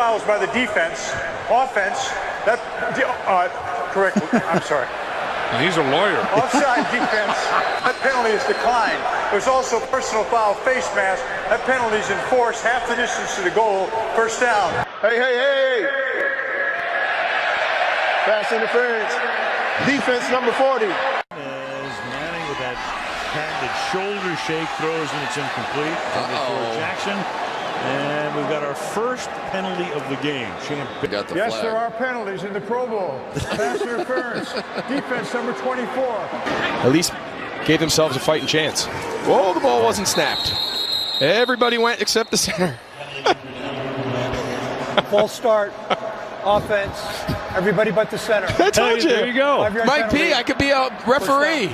fouls by the defense. Offense, correct, I'm sorry. He's a lawyer. Offside defense, that penalty is declined. There's also personal foul face mask. That penalty is enforced half the distance to the goal. First down. Hey. Pass interference. Defense number 40. As Manning with that patented shoulder shake throws and it's incomplete. For Jackson. And we've got our first penalty of the game. Yes, there are penalties in the Pro Bowl. Pass interference. Defense number 24. At least gave themselves a fighting chance. Whoa, the ball wasn't snapped. Everybody went except the center. False start. Offense. Everybody but the center. I told you. There you go. Mike P., I could be a referee.